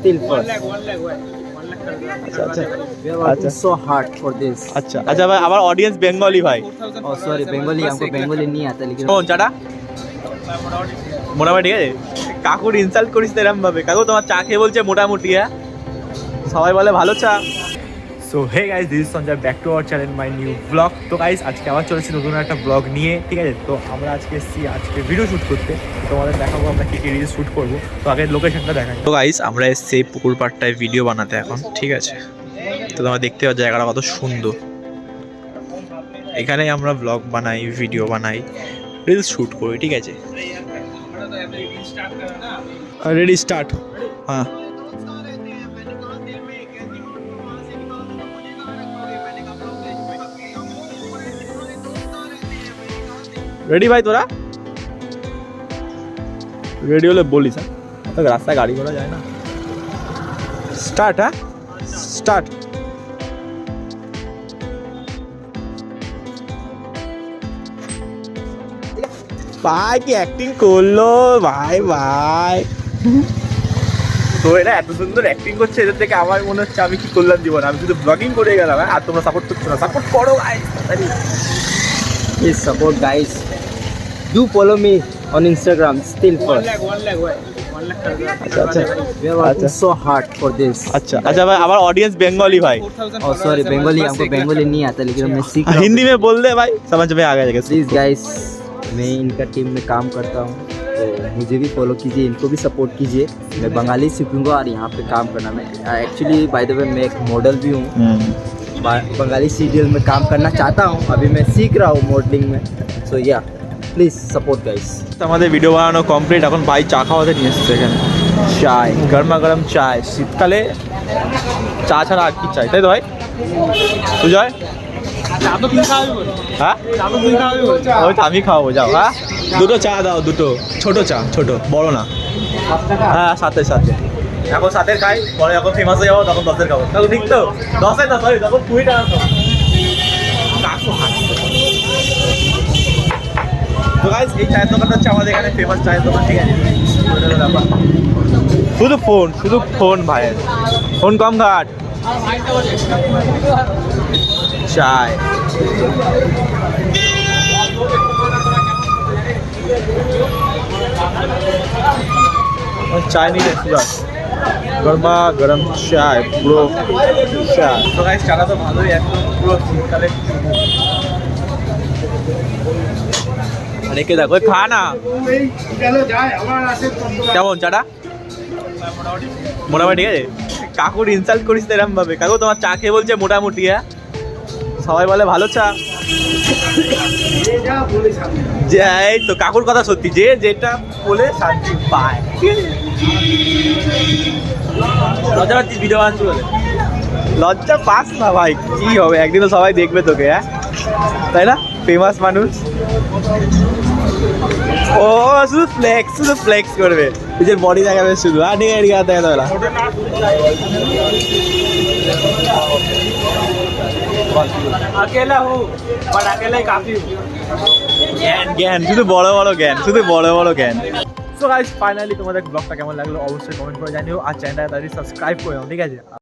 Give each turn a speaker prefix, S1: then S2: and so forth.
S1: still first.
S2: अच्छा
S1: We are working so hard for this.
S2: अच्छा अच्छा भाई हमारा ऑडियंस बंगाली भाई
S1: Oh sorry, Bengali हमको Bengali नहीं आता लेकिन
S2: কোন চাটা মোটামুটি ঠিক আছে কাকুর ইনসাল্ট করিস না এরকম ভাবে কাকু তোমার চা খেয়ে বলছে মোটামুটি হ্যাঁ সবাই বলে ভালো চা so hey guys this is Sanjay back to our channel my new blog তো গাইস আজকে আবার চলেছি নতুন একটা ব্লগ নিয়ে ঠিক আছে তো আমরা আজকে এসেছি আজকে ভিডিও শ্যুট করতে তোমাদের দেখাবো আমরা কী কী রিলস শ্যুট করবো তো আগে লোকেশনটা দেখাই তো গাইস আমরা এসেছি পুকুর পাড়টায় ভিডিও বানাতে এখন ঠিক আছে তো তোমরা দেখতে পাচ্ছ জায়গাটা কত সুন্দর এখানেই আমরা ব্লগ বানাই ভিডিও বানাই রিলস শ্যুট করি ঠিক আছে রেডি স্টার্ট হ্যাঁ রেডি ভাই তোরা রেডি হলে বলিস হ্যাঁ তো রাস্তায় গাড়ি ঘোড়া যায় না স্টার্ট হ্যাঁ স্টার্ট ভাই কি অ্যাক্টিং করলো ভাই ভাই তো এরা এত সুন্দর অ্যাক্টিং করছে এদের থেকে আমার মনে হচ্ছে আমি কি করলাম জীবন আমি শুধু ব্লগিং করে গেলাম আর তোমরা সাপোর্ট করছো না সাপোর্ট করো ভাই
S1: please support guys. Do follow me on Instagram still first.
S2: আচ্ছা আচ্ছা
S1: We are working so hard for this.
S2: अच्छा अच्छा भाई हमारा ऑडियंस बंगाली भाई
S1: Oh sorry, Bengali हमको Bengali नहीं आता लेकिन मैं सीख रहा हूँ.
S2: हिंदी में बोल दे भाई समझ में आ गया
S1: Please guys, मैं इनका टीम में काम करता हूँ तो मुझे भी फॉलो कीजिए इनको भी सपोर्ट कीजिए मैं बंगाली सीखूंगा और यहाँ पे काम करना मैं एक्चुअली बाय द वे मैं एक मॉडल भी हूँ बंगाली सीरियल में काम करना चाहता हूँ अभी मैं सीख रहा हूँ मॉडलिंग में सो या प्लीज सपोर्ट गाइस
S2: আমাদের ভিডিও বানানো কমপ্লিট এখন ভাই চা খাওয়াতে নিয়ে এসেছে এখানে চায় গরমা গরম চায় শীতকালে চা ছাড়া আর কি চাই তাই তো ভাই সুজয় হ্যাঁ ওই তো আমি খাওয়াবো যাও হ্যাঁ দুটো চা দাও দুটো ছোট চা ছোট বড় না হ্যাঁ সাথে সাথে এখন সাথের খাই পরে যখন ফেমাস হয়ে যাবো তখন দশের খাবো তাহলে ঠিক তো দশের না সরি তখন 20 টাকা কাকু হাসছে তো গাইস এই চায়ের দোকানটা হচ্ছে আমাদের এখানে ফেমাস চায়ের দোকান ঠিক আছে শুধু ফোন ভাইয়ের ফোন কম ঘাট চায় চায় নিয়ে গরমা গরম চায় পুরো চায় তো গাইস চাটা তো ভালোই একদম পুরো শীতকালে অনেকে দেখো খা না কেমন চাটা মোটামুটি ঠিক আছে কাকুর ইনসাল্ট করিস না এরকম ভাবে কাকু তোমার চা খেয়ে বলছে মোটামুটি হ্যাঁ সবাই বলে ভালো চা যাই তো কাকুর কথা সত্যি যে যেটা বলে শান্তি পায় লজ্জা পাচ্ছিস ভিডিও বানাচ্ছি বলে লজ্জা পাস না ভাই কি হবে একদিনও সবাই দেখবে তোকে হ্যাঁ তাই না ফেমাস মানুষ ও শুধু ফ্লেক্স করবে নিজের বডি দেখাবে শুধু আর ঠিক আছে দেখা দেবে अकेला हूँ बट अकेला ही काफी हूँ জ্ঞান শুধু বড় বড় জ্ঞান সো গাইস ফাইনালি তোমাদের ব্লগটা কেমন লাগলো অবশ্যই কমেন্ট করে জানিও আর চ্যানেলটা তাড়াতাড়ি সাবস্ক্রাইব করে দাও ঠিক আছে